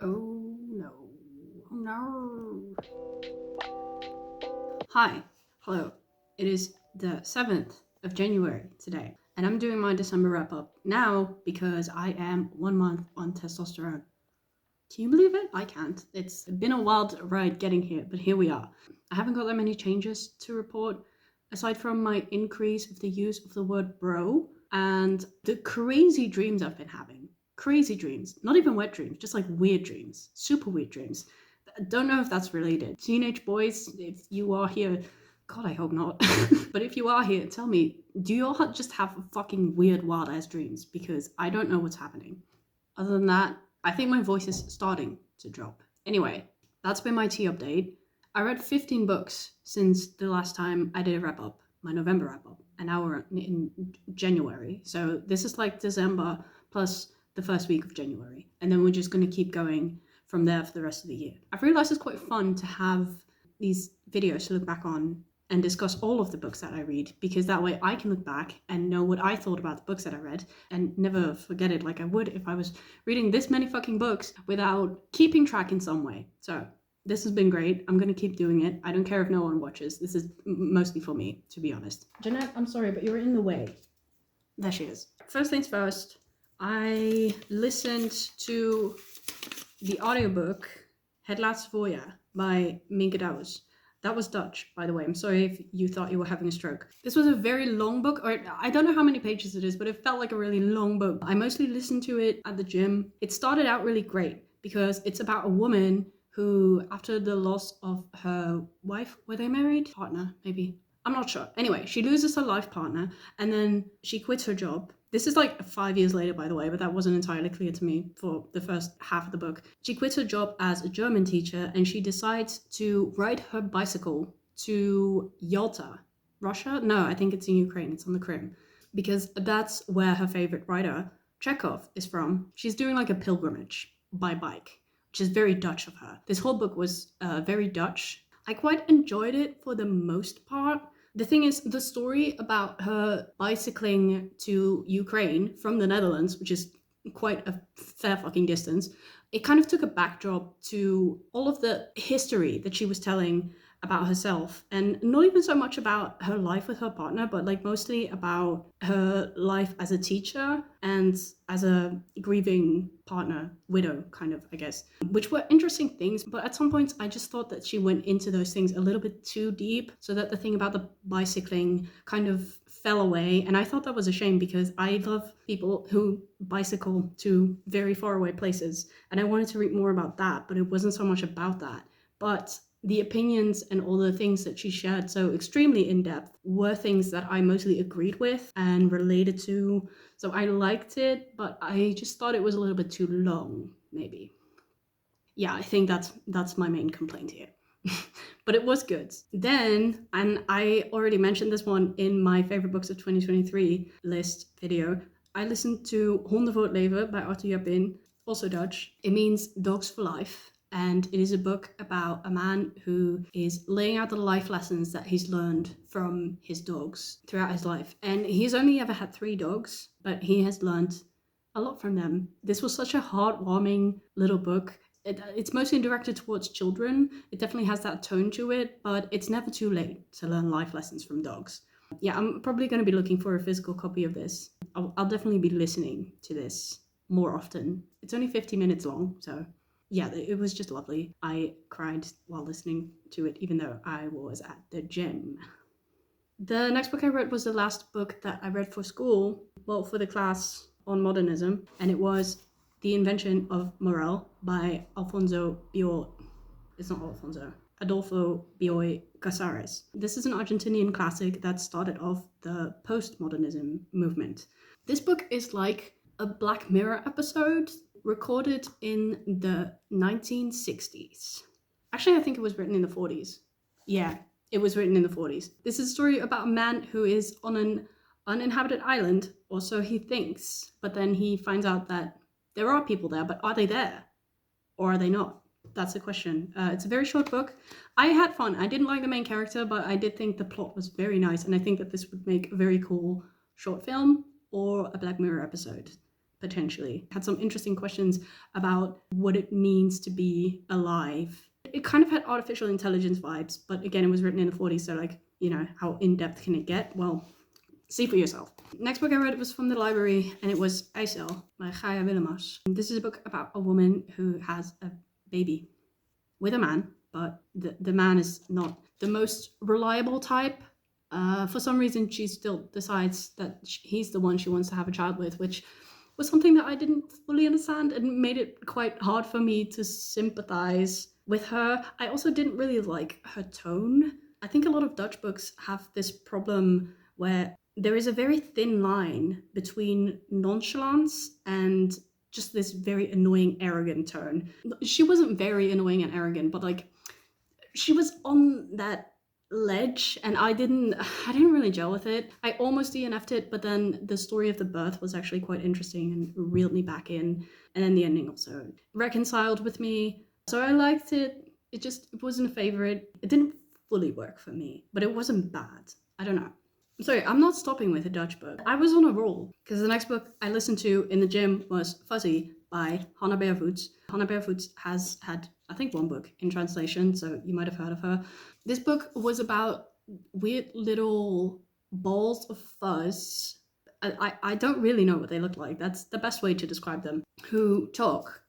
Oh no. Oh no. Hi. Hello. It is the 7th of January today, and I'm doing my December wrap up now because I am 1 month on testosterone. Can you believe it? I can't. It's been a wild ride getting here, but here we are. I haven't got that many changes to report, aside from my increase of the use of the word bro and the crazy dreams I've been having. Crazy dreams. Not even wet dreams, just like weird dreams. Super weird dreams. I don't know if that's related. Teenage boys, if you are here, God, I hope not. But if you are here, tell me, do you all just have fucking weird, wild ass dreams? Because I don't know what's happening. Other than that, I think my voice is starting to drop. Anyway, that's been my tea update. I read 15 books since the last time I did a wrap up, my November wrap up, and now we're in January. So this is like December plus the first week of January. And then we're just going to keep going from there for the rest of the year. I've realized it's quite fun to have these videos to look back on and discuss all of the books that I read, because that way I can look back and know what I thought about the books that I read and never forget it like I would if I was reading this many fucking books without keeping track in some way. So this has been great. I'm going to keep doing it. I don't care if no one watches. This is mostly for me, to be honest. Jeanette, I'm sorry, but you're in the way. There she is. First things first, I listened to the audiobook Het Laatste Voorjaar by Minke Douws. That was Dutch, by the way. I'm sorry if you thought you were having a stroke. This was a very long book, or I don't know how many pages it is, but it felt like a really long book. I mostly listened to it at the gym. It started out really great because it's about a woman who, after the loss of her wife, were they married? Partner, maybe. I'm not sure. Anyway, she loses her life partner and then she quits her job. This is like 5 years later, by the way, but that wasn't entirely clear to me for the first half of the book. She quits her job as a German teacher and she decides to ride her bicycle to Yalta, Russia? No, I think it's in Ukraine. It's on the Krim. Because that's where her favorite writer, Chekhov, is from. She's doing like a pilgrimage by bike, which is very Dutch of her. This whole book was very Dutch. I quite enjoyed it for the most part. The thing is, the story about her bicycling to Ukraine from the Netherlands, which is quite a fair fucking distance, it kind of took a backdrop to all of the history that she was telling about herself, and not even so much about her life with her partner, but like mostly about her life as a teacher and as a grieving partner, widow, kind of, I guess, which were interesting things. But at some points, I just thought that she went into those things a little bit too deep, so that the thing about the bicycling kind of fell away. And I thought that was a shame because I love people who bicycle to very far away places, and I wanted to read more about that, but it wasn't so much about that. But the opinions and all the things that she shared so extremely in depth were things that I mostly agreed with and related to. So I liked it, but I just thought it was a little bit too long, maybe. Yeah, I think that's my main complaint here. But it was good. Then, and I already mentioned this one in my favorite books of 2023 list video, I listened to Honden voor het leven by Arthur Japin, also Dutch. It means dogs for life. And it is a book about a man who is laying out the life lessons that he's learned from his dogs throughout his life. And he's only ever had 3 dogs, but he has learned a lot from them. This was such a heartwarming little book. It's mostly directed towards children. It definitely has that tone to it, but it's never too late to learn life lessons from dogs. Yeah, I'm probably going to be looking for a physical copy of this. I'll definitely be listening to this more often. It's only 50 minutes long, so yeah, it was just lovely. I cried while listening to it, even though I was at the gym. The next book I read was the last book that I read for school, well, for the class on modernism, and it was The Invention of Morale by Alfonso Bioy. It's not Alfonso. Adolfo Bioy Casares. This is an Argentinian classic that started off the postmodernism movement. This book is like a Black Mirror episode recorded in the 1960s. Actually, I think it was written in the 40s. Yeah, it was written in the 40s. This is a story about a man who is on an uninhabited island, or so he thinks, but then he finds out that there are people there, but are they there? Or are they not? That's the question. It's a very short book. I had fun. I didn't like the main character, but I did think the plot was very nice, and I think that this would make a very cool short film or a Black Mirror episode, potentially. Had some interesting questions about what it means to be alive. It kind of had artificial intelligence vibes, but again, it was written in the 40s, so like, you know, how in-depth can it get? Well, see for yourself. Next book I read was from the library, and it was IJssel by Gaia Willemars. This is a book about a woman who has a baby with a man, but the man is not the most reliable type. For some reason, she still decides that he's the one she wants to have a child with, which was something that I didn't fully understand and made it quite hard for me to sympathize with her. I also didn't really like her tone. I think a lot of Dutch books have this problem where there is a very thin line between nonchalance and just this very annoying, arrogant tone. She wasn't very annoying and arrogant, but like she was on that ledge, and I didn't really gel with it. I almost DNF'd it, but then the story of the birth was actually quite interesting and reeled me back in, and then the ending also reconciled with me. So I liked it. It wasn't a favorite. It didn't fully work for me, but it wasn't bad. I don't know. Sorry, I'm not stopping with a Dutch book. I was on a roll, because the next book I listened to in the gym was Fuzzy by Hannah Barefoots. Hannah Barefoots has had, I think, one book in translation, so you might have heard of her. This book was about weird little balls of fuzz. I don't really know what they look like. That's the best way to describe them. Who talk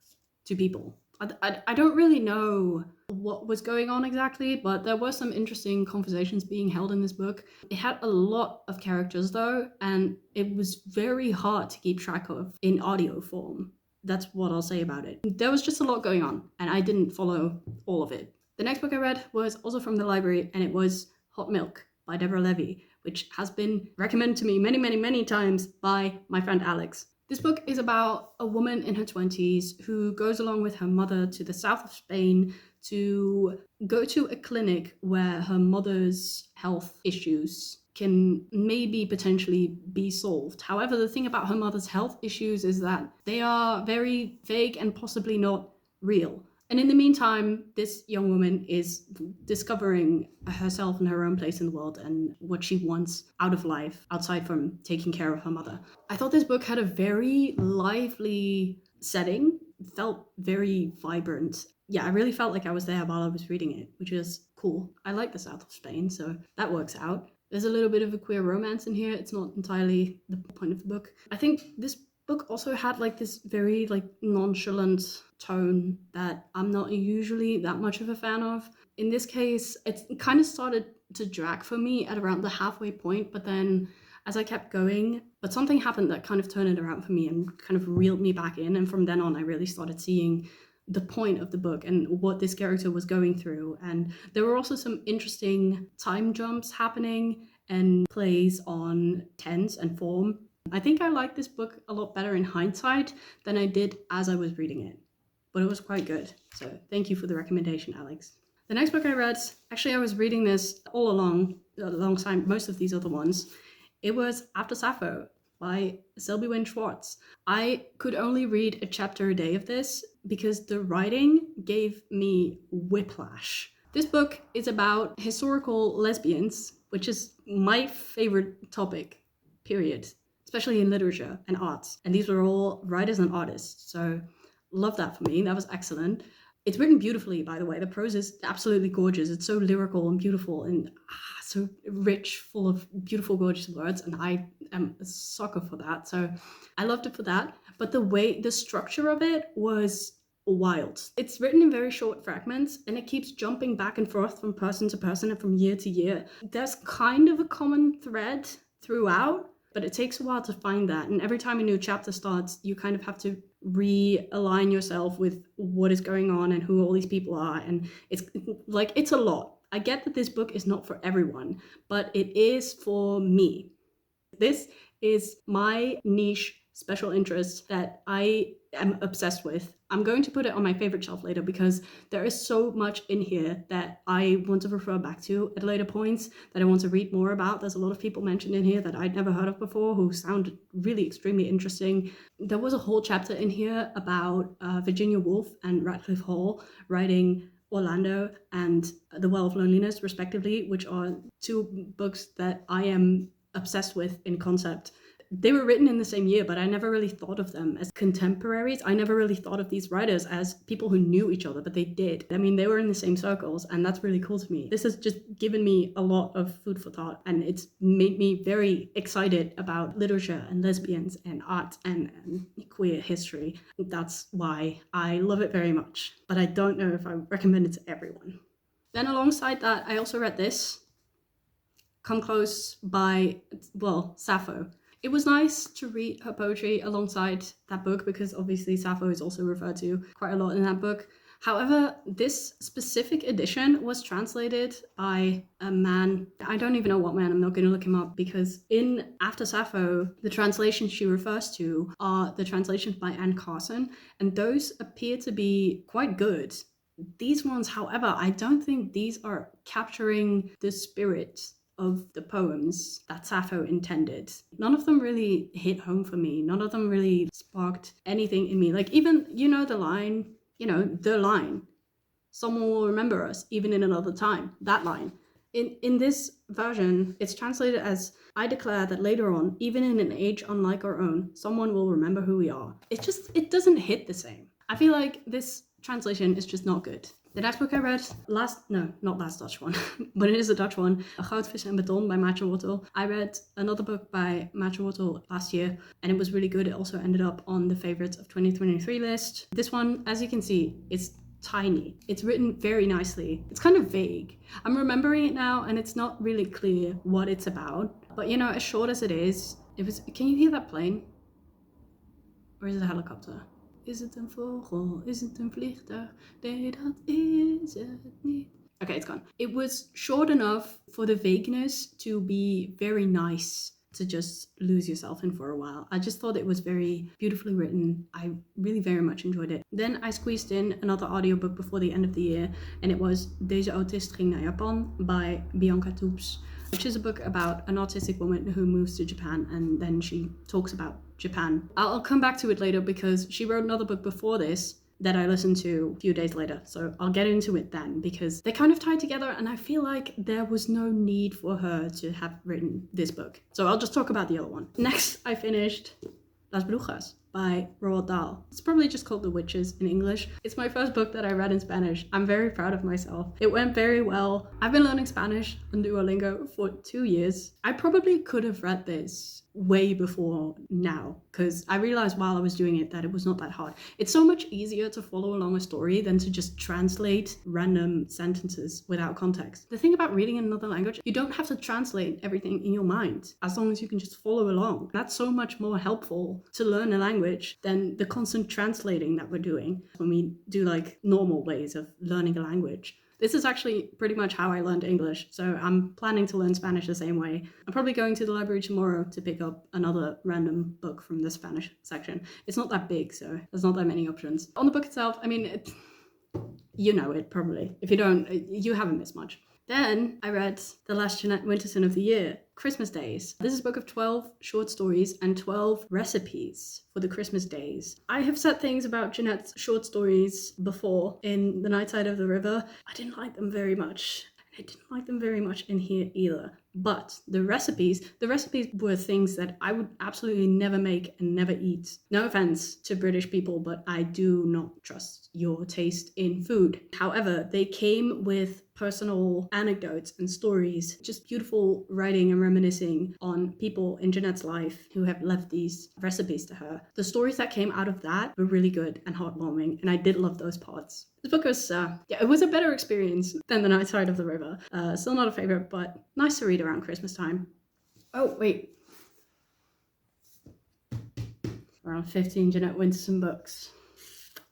to people. I don't really know what was going on exactly, but there were some interesting conversations being held in this book. It had a lot of characters though, and it was very hard to keep track of in audio form. That's what I'll say about it. There was just a lot going on, and I didn't follow all of it. The next book I read was also from the library, and it was Hot Milk by Deborah Levy, which has been recommended to me many, many, many times by my friend Alex. This book is about a woman in her 20s who goes along with her mother to the south of Spain to go to a clinic where her mother's health issues can maybe potentially be solved. However, the thing about her mother's health issues is that they are very vague and possibly not real. And in the meantime, this young woman is discovering herself and her own place in the world and what she wants out of life, outside from taking care of her mother. I thought this book had a very lively setting, felt very vibrant. Yeah, I really felt like I was there while I was reading it, which is cool. I like the south of Spain, so that works out. There's a little bit of a queer romance in here. It's not entirely the point of the book. I think this book also had like this very like nonchalant tone that I'm not usually that much of a fan of. In this case, it kind of started to drag for me at around the halfway point, but then as I kept going, but something happened that kind of turned it around for me and kind of reeled me back in. And from then on, I really started seeing the point of the book and what this character was going through. And there were also some interesting time jumps happening and plays on tense and form. I think I liked this book a lot better in hindsight than I did as I was reading it, but it was quite good. So thank you for the recommendation, Alex. The next book I read, actually I was reading this all along, alongside most of these other ones. It was After Sappho by Selby Wynne Schwartz. I could only read a chapter a day of this because the writing gave me whiplash. This book is about historical lesbians, which is my favorite topic, period. Especially in literature and arts. And these were all writers and artists. So love that for me. That was excellent. It's written beautifully, by the way. The prose is absolutely gorgeous. It's so lyrical and beautiful and so rich, full of beautiful, gorgeous words. And I am a sucker for that. So I loved it for that. But the structure of it was wild. It's written in very short fragments and it keeps jumping back and forth from person to person and from year to year. There's kind of a common thread throughout, but it takes a while to find that. And every time a new chapter starts, you kind of have to realign yourself with what is going on and who all these people are. And it's a lot. I get that this book is not for everyone, but it is for me. This is my niche special interest that I am obsessed with. I'm going to put it on my favorite shelf later because there is so much in here that I want to refer back to at later points, that I want to read more about. There's a lot of people mentioned in here that I'd never heard of before who sound really extremely interesting. There was a whole chapter in here about Virginia Woolf and Radcliffe Hall writing Orlando and The Well of Loneliness, respectively, which are two books that I am obsessed with in concept. they were written in the same year, but I never really thought of them as contemporaries. I never really thought of these writers as people who knew each other, but they did. I mean, they were in the same circles, and that's really cool to me. This has just given me a lot of food for thought, and it's made me very excited about literature and lesbians and art and queer history. That's why I love it very much, but I don't know if I recommend it to everyone. Then alongside that, I also read this, Come Close by, Sappho. It was nice to read her poetry alongside that book because obviously Sappho is also referred to quite a lot in that book. However, this specific edition was translated by a man. I don't even know what man. I'm not going to look him up because in After Sappho, the translations she refers to are the translations by Anne Carson, and those appear to be quite good. These ones, however, I don't think these are capturing the spirit of the poems that Sappho intended. None of them really hit home for me. None of them really sparked anything in me. Like even, the line, someone will remember us even in another time, that line. In this version, it's translated as, I declare that later on, even in an age unlike our own, someone will remember who we are. It doesn't hit the same. I feel like this translation is just not good. The next book I read, not last Dutch one, but it is a Dutch one, Goudvis en Beton by Maatje Wortel. I read another book by Maatje Wortel last year, and it was really good. It also ended up on the favorites of 2023 list. This one, as you can see, it's tiny. It's written very nicely. It's kind of vague. I'm remembering it now, and it's not really clear what it's about. But as short as it is, can you hear that plane? Or is it a helicopter? Is het een vogel? Is het een vliegtuig? Nee, dat is het niet. Okay, it's gone. It was short enough for the vagueness to be very nice to just lose yourself in for a while. I just thought it was very beautifully written. I really very much enjoyed it. Then I squeezed in another audiobook before the end of the year, and it was Deze autist ging naar Japan by Bianca Toeps, which is a book about an autistic woman who moves to Japan, and then she talks about Japan. I'll come back to it later because she wrote another book before this that I listened to a few days later. So I'll get into it then because they kind of tie together, and I feel like there was no need for her to have written this book. So I'll just talk about the other one. Next, I finished Las Brujas by Roald Dahl. It's probably just called The Witches in English. It's my first book that I read in Spanish. I'm very proud of myself. It went very well. I've been learning Spanish on Duolingo for 2 years. I probably could have read this way before now because I realized while I was doing it that it was not that hard. It's so much easier to follow along a story than to just translate random sentences without context. The thing about reading in another language, you don't have to translate everything in your mind as long as you can just follow along. That's so much more helpful to learn a language than the constant translating that we're doing when we do like normal ways of learning a language. This is actually pretty much how I learned English, so I'm planning to learn Spanish the same way. I'm probably going to the library tomorrow to pick up another random book from the Spanish section. It's not that big, so there's not that many options. On the book itself, I mean, you know it probably. If you don't, you haven't missed much. Then I read The Last Jeanette Winterson of the Year, Christmas Days. This is a book of 12 short stories and 12 recipes for the Christmas days. I have said things about Jeanette's short stories before in The Night Side of the River. I didn't like them very much. I didn't like them very much in here either. But the recipes were things that I would absolutely never make and never eat. No offense to British people, but I do not trust your taste in food. However, they came with personal anecdotes and stories, just beautiful writing and reminiscing on people in Jeanette's life who have left these recipes to her. The stories that came out of that were really good and heartwarming, and I did love those parts. This book was, it was a better experience than The Night Side of the River. Still not a favorite, but nice to read around Christmas time. Oh, wait. Around 15 Jeanette Winterson books.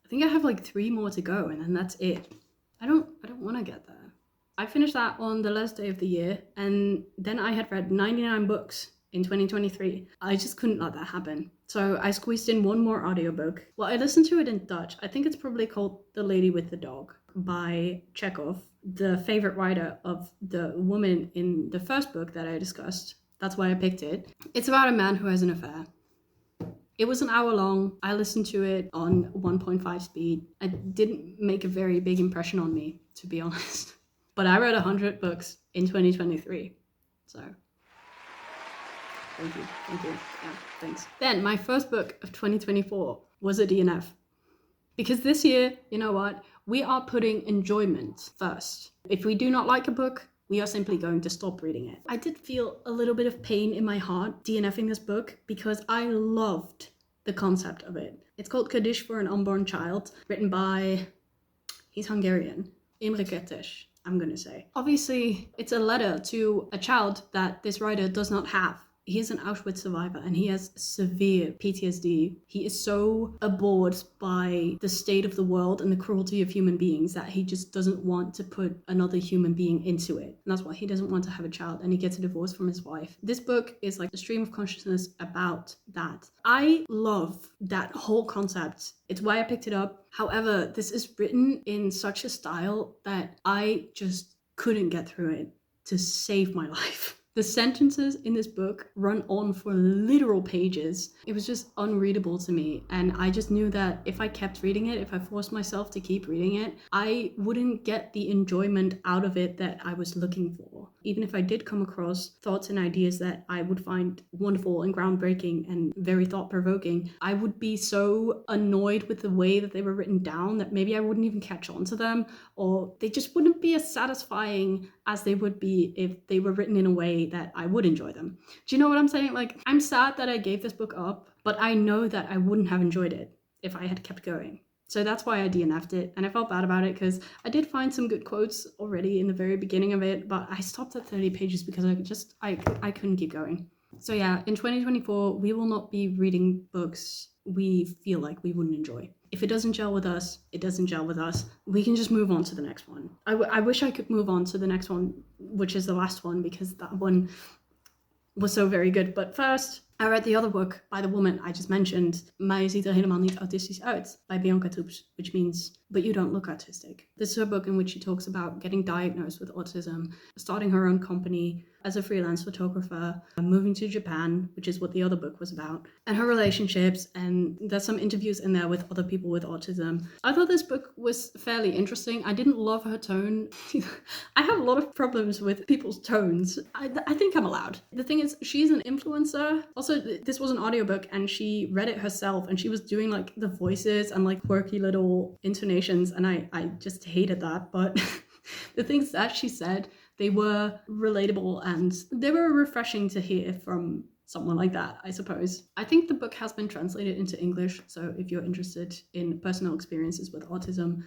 I think I have like 3 more to go, and then that's it. I don't want to get there. I finished that on the last day of the year, and then I had read 99 books in 2023. I just couldn't let that happen. So I squeezed in one more audiobook. Well, I listened to it in Dutch. I think it's probably called The Lady with the Dog by Chekhov, the favorite writer of the woman in the first book that I discussed. That's why I picked it. It's about a man who has an affair. It was an hour long. I listened to it on 1.5 speed. It didn't make a very big impression on me, to be honest. But I read 100 books in 2023, so. Thank you. Yeah, thanks. Then my first book of 2024 was a DNF. Because this year, you know what? We are putting enjoyment first. If we do not like a book, we are simply going to stop reading it. I did feel a little bit of pain in my heart DNFing this book because I loved the concept of it. It's called Kaddish for an Unborn Child, written by, he's Hungarian, Imre Kertész, I'm gonna say. Obviously, it's a letter to a child that this writer does not have. He is an Auschwitz survivor and he has severe PTSD. He is so abhorred by the state of the world and the cruelty of human beings that he just doesn't want to put another human being into it. And that's why he doesn't want to have a child, and he gets a divorce from his wife. This book is like a stream of consciousness about that. I love that whole concept. It's why I picked it up. However, this is written in such a style that I just couldn't get through it to save my life. The sentences in this book run on for literal pages. It was just unreadable to me. And I just knew that if I kept reading it, if I forced myself to keep reading it, I wouldn't get the enjoyment out of it that I was looking for. Even if I did come across thoughts and ideas that I would find wonderful and groundbreaking and very thought-provoking, I would be so annoyed with the way that they were written down that maybe I wouldn't even catch on to them, or they just wouldn't be as satisfying as they would be if they were written in a way that I would enjoy them. Do you know what I'm saying? Like, I'm sad that I gave this book up, but I know that I wouldn't have enjoyed it if I had kept going. So that's why I DNF'd it, and I felt bad about it because I did find some good quotes already in the very beginning of it, but I stopped at 30 pages because I couldn't keep going. So yeah, in 2024, we will not be reading books we feel like we wouldn't enjoy. If it doesn't gel with us, it doesn't gel with us. We can just move on to the next one. I wish I could move on to the next one, which is the last one, because that one was so very good. But first, I read the other book by the woman I just mentioned, Maar je ziet er helemaal niet autistisch uit, by Bianca Toeps, which means, but you don't look autistic. This is a book in which she talks about getting diagnosed with autism, starting her own company as a freelance photographer, moving to Japan, which is what the other book was about, and her relationships, and there's some interviews in there with other people with autism. I thought this book was fairly interesting. I didn't love her tone. I have a lot of problems with people's tones. I think I'm allowed. The thing is, she's an influencer. Also, this was an audiobook and she read it herself and she was doing like the voices and like quirky little intonations, and I just hated that. But the things that she said, they were relatable and they were refreshing to hear from someone like that, I suppose. I think the book has been translated into English, so if you're interested in personal experiences with autism,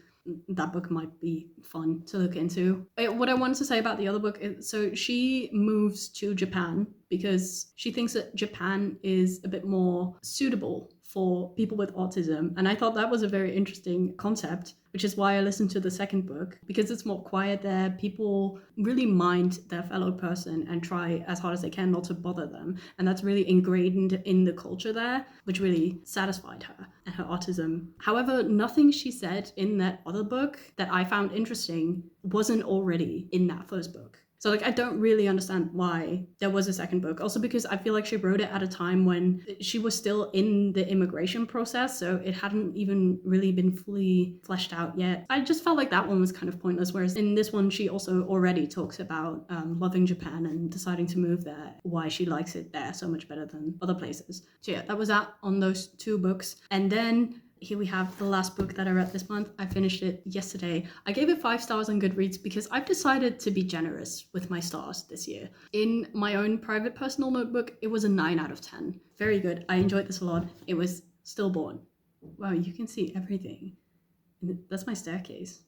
that book might be fun to look into. What I wanted to say about the other book is, so she moves to Japan because she thinks that Japan is a bit more suitable for people with autism. And I thought that was a very interesting concept, which is why I listened to the second book, because it's more quiet there. People really mind their fellow person and try as hard as they can not to bother them. And that's really ingrained in the culture there, which really satisfied her and her autism. However, nothing she said in that other book that I found interesting wasn't already in that first book. So like, I don't really understand why there was a second book. Also because I feel like she wrote it at a time when she was still in the immigration process, so it hadn't even really been fully fleshed out yet. I just felt like that one was kind of pointless, whereas in this one, she also already talks about loving Japan and deciding to move there, why she likes it there so much better than other places. So yeah, that was that on those two books. And then here we have the last book that I read this month. I finished it yesterday. I gave it 5 stars on Goodreads because I've decided to be generous with my stars this year. In my own private personal notebook, it was a 9 out of 10. Very good. I enjoyed this a lot. It was Stillborn. Wow, you can see everything. That's my staircase.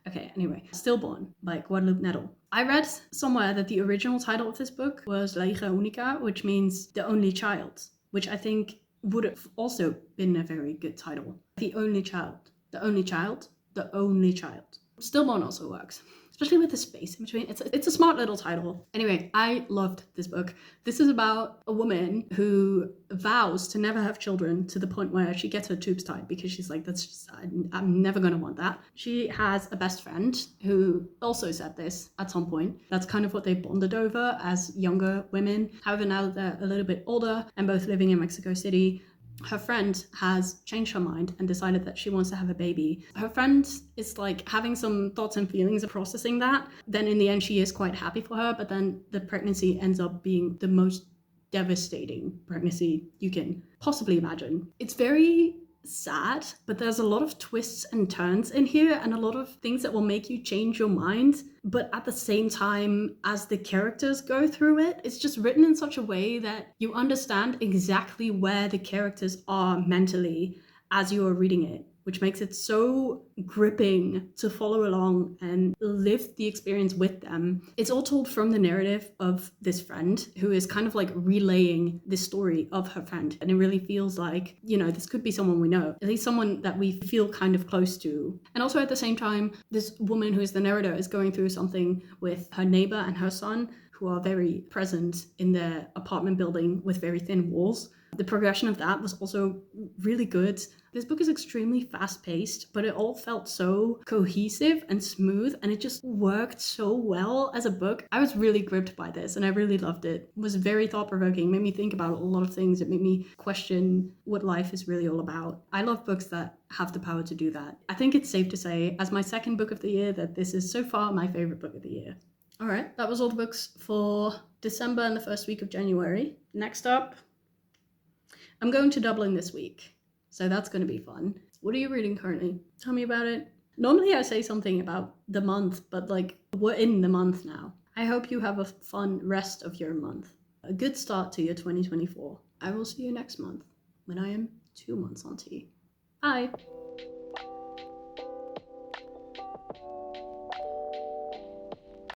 Okay, anyway. Stillborn by Guadalupe Nettle. I read somewhere that the original title of this book was La hija única, which means the only child, which I think would have also been a very good title. The only child. The only child. The only child. Stillborn also works, especially with the space in between. It's a smart little title. Anyway, I loved this book. This is about a woman who vows to never have children to the point where she gets her tubes tied because she's like, that's just, I'm never going to want that. She has a best friend who also said this at some point. That's kind of what they bonded over as younger women. However, now that they're a little bit older and both living in Mexico City, her friend has changed her mind and decided that she wants to have a baby. Her friend is like having some thoughts and feelings of processing that. Then in the end, she is quite happy for her, but then the pregnancy ends up being the most devastating pregnancy you can possibly imagine. It's very sad, but there's a lot of twists and turns in here and a lot of things that will make you change your mind. But at the same time, as the characters go through it, it's just written in such a way that you understand exactly where the characters are mentally as you are reading it, which makes it so gripping to follow along and live the experience with them. It's all told from the narrative of this friend who is kind of like relaying the story of her friend. And it really feels like, you know, this could be someone we know, at least someone that we feel kind of close to. And also at the same time, this woman who is the narrator is going through something with her neighbor and her son, who are very present in their apartment building with very thin walls. The progression of that was also really good. This book is extremely fast-paced, but it all felt so cohesive and smooth, and it just worked so well as a book. I was really gripped by this, and I really loved it. It was very thought-provoking, made me think about a lot of things. It made me question what life is really all about. I love books that have the power to do that. I think it's safe to say, as my second book of the year, that this is so far my favorite book of the year. All right, that was all the books for December and the first week of January. Next up, I'm going to Dublin this week, so that's going to be fun. What are you reading currently? Tell me about it. Normally I say something about the month, but like, we're in the month now. I hope you have a fun rest of your month. A good start to your 2024. I will see you next month when I am 2 months on tea. Bye!